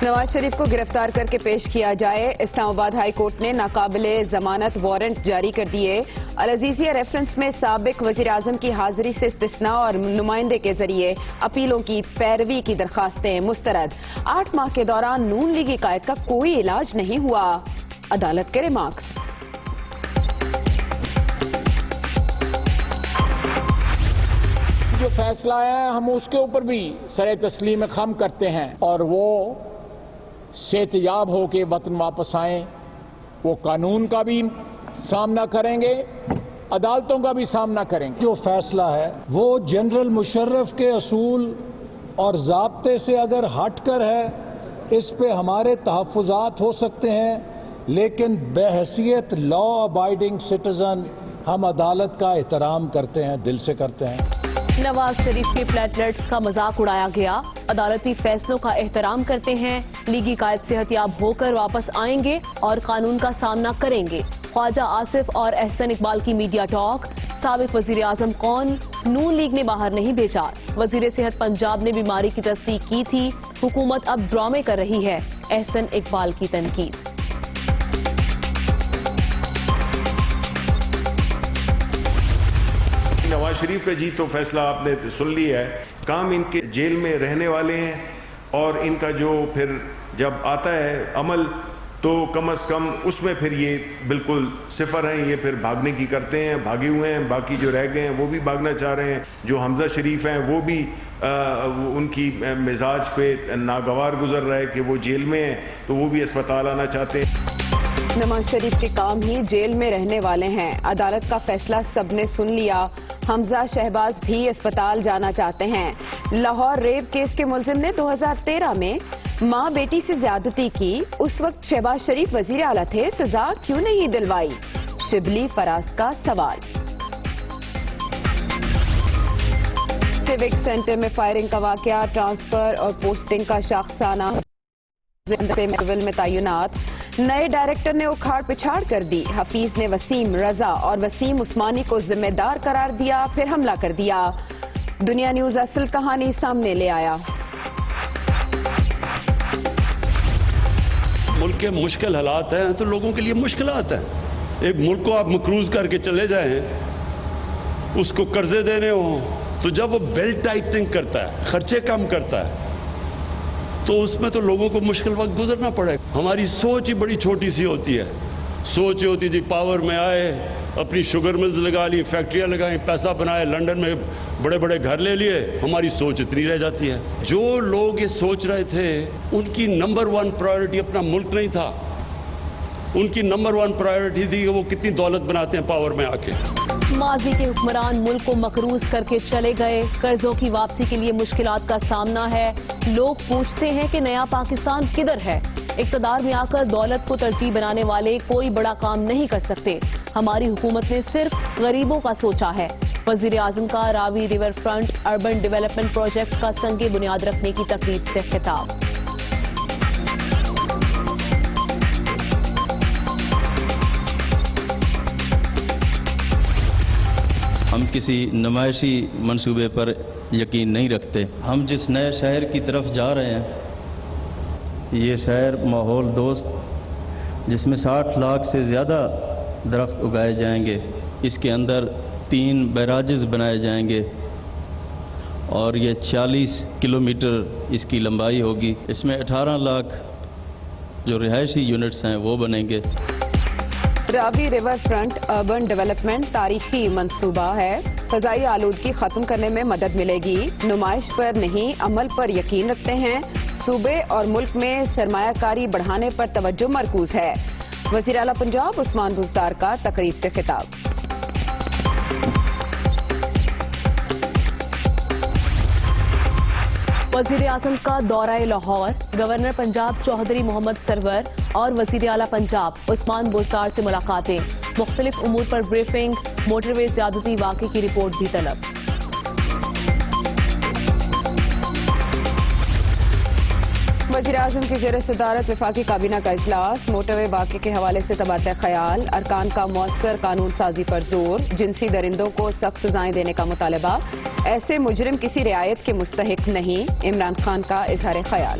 نواز شریف کو گرفتار کر کے پیش کیا جائے، اسلام آباد ہائی کورٹ نے ناقابل ضمانت وارنٹ جاری کر دیے۔ العزیزیہ ریفرنس میں سابق وزیر اعظم کی حاضری سے استثناء اور نمائندے کے ذریعے اپیلوں کی پیروی کی درخواستیں مسترد۔ 8 ماہ کے دوران نون لیگی قائد کا کوئی علاج نہیں ہوا، عدالت کے ریمارکس۔ جو فیصلہ ہے ہم اس کے اوپر بھی سر تسلیم خم کرتے ہیں اور وہ صحت یاب ہو کے وطن واپس آئیں، وہ قانون کا بھی سامنا کریں گے، عدالتوں کا بھی سامنا کریں گے۔ جو فیصلہ ہے وہ جنرل مشرف کے اصول اور ضابطے سے اگر ہٹ کر ہے، اس پہ ہمارے تحفظات ہو سکتے ہیں، لیکن بحیثیت لا ابائیڈنگ سٹیزن ہم عدالت کا احترام کرتے ہیں، دل سے کرتے ہیں۔ نواز شریف کے پلیٹلیٹس کا مذاق اڑایا گیا، عدالتی فیصلوں کا احترام کرتے ہیں، لیگی قائد صحت یاب ہو کر واپس آئیں گے اور قانون کا سامنا کریں گے۔ خواجہ آصف اور احسن اقبال کی میڈیا ٹاک، سابق وزیر اعظم کون؟ نون لیگ نے باہر نہیں بھیجا۔ وزیر صحت پنجاب نے بیماری کی تصدیق کی تھی، حکومت اب ڈرامے کر رہی ہے، احسن اقبال کی تنقید۔ نواز شریف کا جی تو فیصلہ آپ نے سن لیا ہے، کام ان کے جیل میں رہنے والے ہیں اور ان کا جو پھر جب آتا ہے عمل تو کم از کم اس میں پھر یہ بالکل صفر ہیں، یہ پھر بھاگنے کی کرتے ہیں، بھاگے ہوئے ہیں، باقی جو رہ گئے ہیں وہ بھی بھاگنا چاہ رہے ہیں۔ جو حمزہ شریف ہیں وہ بھی ان کی مزاج پہ ناگوار گزر رہا ہے کہ وہ جیل میں ہیں تو وہ بھی اسپتال آنا چاہتے ہیں۔ نواز شریف کے کام ہی جیل میں رہنے والے ہیں، عدالت کا فیصلہ سب نے سن لیا، حمزہ شہباز بھی اسپتال جانا چاہتے ہیں۔ لاہور ریپ کیس کے ملزم نے 2013 میں ماں بیٹی سے زیادتی کی، اس وقت شہباز شریف وزیر اعلیٰ تھے، سزا کیوں نہیں دلوائی؟ شبلی فراز کا سوال۔ سیوک سینٹر میں فائرنگ کا واقعہ، ٹرانسفر اور پوسٹنگ کا شاخسانہ میں تعینات، نئے ڈائریکٹر نے اکھاڑ پچھاڑ کر دی، حفیظ نے وسیم رضا اور وسیم عثمانی کو ذمہ دار قرار دیا، پھر حملہ کر دیا۔ دنیا نیوز اصل کہانی سامنے لے آیا۔ ملک کے مشکل حالات ہیں تو لوگوں کے لیے مشکلات ہیں۔ ایک ملک کو آپ مقروض کر کے چلے جائیں، اس کو قرضے دینے ہوں تو جب وہ بیلٹ ٹائٹنگ کرتا ہے، خرچے کم کرتا ہے تو اس میں تو لوگوں کو مشکل وقت گزرنا پڑے گا۔ ہماری سوچ ہی بڑی چھوٹی سی ہوتی ہے، سوچ یہ ہوتی ہے جی پاور میں آئے، اپنی شوگر ملز لگا لی، فیکٹریاں لگائیں، پیسہ بنائے، لنڈن میں بڑے بڑے گھر لے لیے، ہماری سوچ اتنی رہ جاتی ہے۔ جو لوگ یہ سوچ رہے تھے ان کی نمبر 1 پرائیورٹی اپنا ملک نہیں تھا، ان کی نمبر 1 پرائیورٹی تھی کہ وہ کتنی دولت بناتے ہیں پاور میں آ کے۔ ماضی کے حکمران ملک کو مقروض کر کے چلے گئے، قرضوں کی واپسی کے لیے مشکلات کا سامنا ہے، لوگ پوچھتے ہیں کہ نیا پاکستان کدھر ہے؟ اقتدار میں آ کر دولت کو ترجیح بنانے والے کوئی بڑا کام نہیں کر سکتے، ہماری حکومت نے صرف غریبوں کا سوچا ہے۔ وزیر اعظم کا Ravi river front urban development project کا سنگ بنیاد رکھنے کی تقریب سے خطاب۔ ہم کسی نمائشی منصوبے پر یقین نہیں رکھتے۔ ہم جس نئے شہر کی طرف جا رہے ہیں، یہ شہر ماحول دوست جس میں 60 لاکھ سے زیادہ درخت اگائے جائیں گے، اس کے اندر 3 بیراجز بنائے جائیں گے اور یہ 46 کلومیٹر اس کی لمبائی ہوگی۔ اس میں 18 لاکھ جو رہائشی یونٹس ہیں وہ بنیں گے۔ راوی ریور فرنٹ اربن ڈیولپمنٹ تاریخی منصوبہ ہے، فضائی آلودگی ختم کرنے میں مدد ملے گی، نمائش پر نہیں عمل پر یقین رکھتے ہیں، صوبے اور ملک میں سرمایہ کاری بڑھانے پر توجہ مرکوز ہے۔ وزیر اعلیٰ پنجاب عثمان بزدار کا تقریب سے خطاب۔ وزیر اعظم کا دورہ لاہور، گورنر پنجاب چودھری محمد سرور اور وزیر اعلیٰ پنجاب عثمان بزدار سے ملاقاتیں، مختلف امور پر بریفنگ، موٹر وے زیادتی واقعے کی رپورٹ بھی طلب۔ وزیر اعظم کی زیر صدارت وفاقی کابینہ کا اجلاس، موٹر وے واقعے کے حوالے سے تبادلہ خیال، ارکان کا مؤثر قانون سازی پر زور، جنسی درندوں کو سخت سزائیں دینے کا مطالبہ، ایسے مجرم کسی رعایت کے مستحق نہیں، عمران خان کا اظہار خیال۔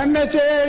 NHA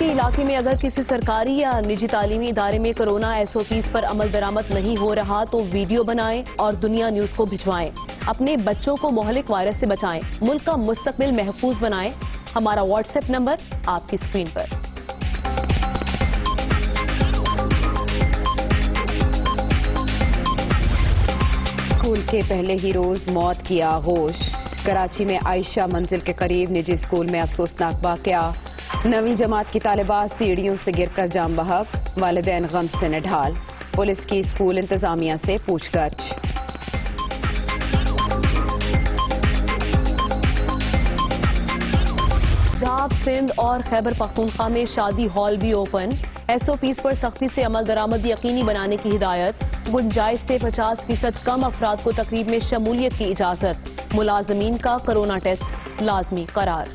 کے علاقے میں اگر کسی سرکاری یا نجی تعلیمی ادارے میں کورونا SOPs پر عمل درآمد نہیں ہو رہا تو ویڈیو بنائیں اور دنیا نیوز کو بھجوائیں. اپنے بچوں کو مہلک وائرس سے بچائیں. ملک کا مستقبل محفوظ بنائیں. ہمارا واٹس ایپ نمبر آپ کی اسکرین پر. اسکول کے پہلے ہی روز موت کی آغوش. کراچی میں عائشہ منزل کے قریب نجی اسکول میں افسوسناک واقعہ. 9ویں جماعت کی طالبات سیڑھیوں سے گر کر جاں بحق. والدین غم سے نڈھال. پولیس کی اسکول انتظامیہ سے پوچھ گچھ. پنجاب، سندھ اور خیبر پختونخوا میں شادی ہال بھی اوپن. SOPs پر سختی سے عمل درآمد یقینی بنانے کی ہدایت. گنجائش سے 50% کم افراد کو تقریب میں شمولیت کی اجازت. ملازمین کا کورونا ٹیسٹ لازمی قرار.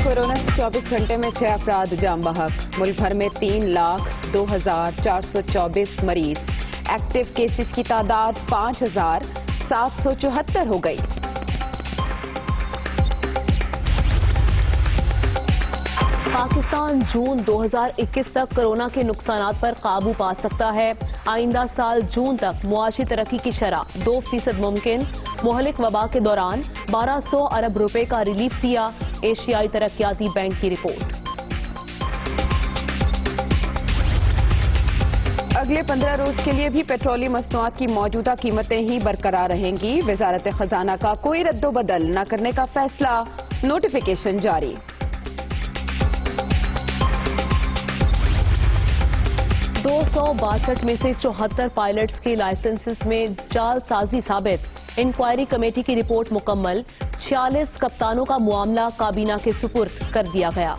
کورونا سے 24 گھنٹے میں 6 افراد جاں بحق. ملک بھر میں 3,02,424 مریض. ایکٹیو کیسز کی تعداد 5,774 ہو گئی. پاکستان جون 2021 تک کورونا کے نقصانات پر قابو پا سکتا ہے. آئندہ سال جون تک معاشی ترقی کی شرح 2% ممکن. مہلک وبا کے دوران 1200 ارب روپے کا ریلیف دیا. ایشیائی ترقیاتی بینک کی رپورٹ. اگلے 15 روز کے لیے بھی پیٹرولیم مصنوعات کی موجودہ قیمتیں ہی برقرار رہیں گی. وزارت خزانہ کا کوئی رد و بدل نہ کرنے کا فیصلہ. نوٹیفیکیشن جاری. دو 262 میں سے 74 پائلٹس کے لائسنسز میں جعل سازی ثابت. انکوائری کمیٹی کی رپورٹ مکمل. 46 کپتانوں کا معاملہ کابینہ کے سپرد کر دیا گیا.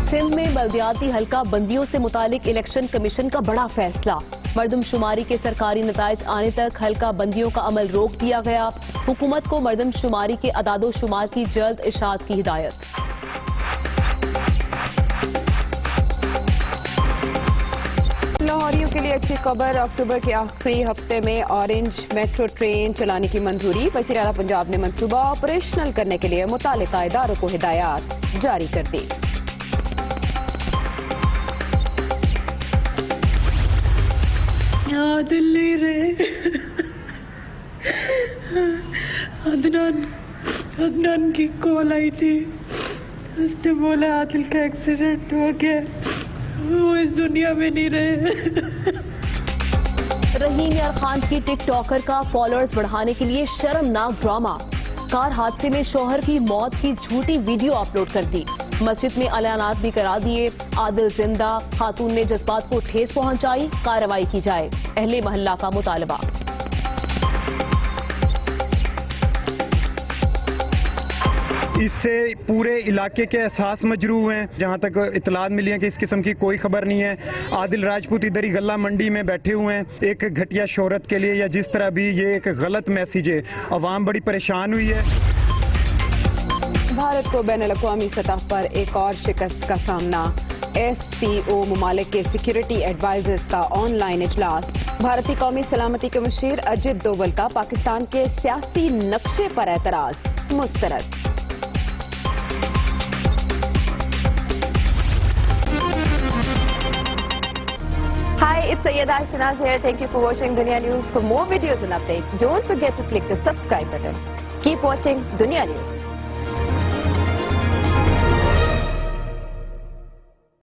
سندھ میں بلدیاتی حلقہ بندیوں سے متعلق الیکشن کمیشن کا بڑا فیصلہ. مردم شماری کے سرکاری نتائج آنے تک حلقہ بندیوں کا عمل روک دیا گیا. حکومت کو مردم شماری کے اعداد و شمار کی جلد اشاعت کی ہدایت. لاہوریوں کے لیے اچھی خبر. اکتوبر کے آخری ہفتے میں اورنج میٹرو ٹرین چلانے کی منظوری. وزیر اعلیٰ پنجاب نے منصوبہ آپریشنل کرنے کے لیے متعلقہ اداروں کو ہدایات جاری کر دی. عادل نہیں رہے. عدنان کی کال آئی تھی. اس نے بولا عادل کا ایکسیڈنٹ ہو گیا, وہ اس دنیا میں نہیں رہے. رحیم یار خان کی ٹک ٹاکر کا فالوورز بڑھانے کے لیے شرمناک ڈرامہ. کار حادثے میں شوہر کی موت کی جھوٹی ویڈیو اپلوڈ کر دی. مسجد میں اعلانات بھی کرا دیے. عادل زندہ, خاتون نے جذبات کو ٹھیس پہنچائی, کارروائی کی جائے. اہل محلہ کا مطالبہ. اس سے پورے علاقے کے احساس مجروح ہیں. جہاں تک اطلاعات ملی ہیں کہ اس قسم کی کوئی خبر نہیں ہے. عادل راجپوت ادھر ہی غلہ منڈی میں بیٹھے ہوئے ہیں ایک گھٹیا شہرت کے لیے, یا جس طرح بھی یہ ایک غلط میسیج ہے. عوام بڑی پریشان ہوئی ہے. بھارت کو بین الاقوامی سطح پر ایک اور شکست کا سامنا. SCO ممالک کے سیکیورٹی ایڈوائزرز کا آن لائن اجلاس. بھارتی قومی سلامتی کے مشیر اجت دوول کا پاکستان کے سیاسی نقشے پر اعتراض مسترد. Hi, it's Sayyeda Shanaz here. Thank you for watching Dunya News. For more videos and updates, don't forget to click the subscribe button. Keep watching Dunya News.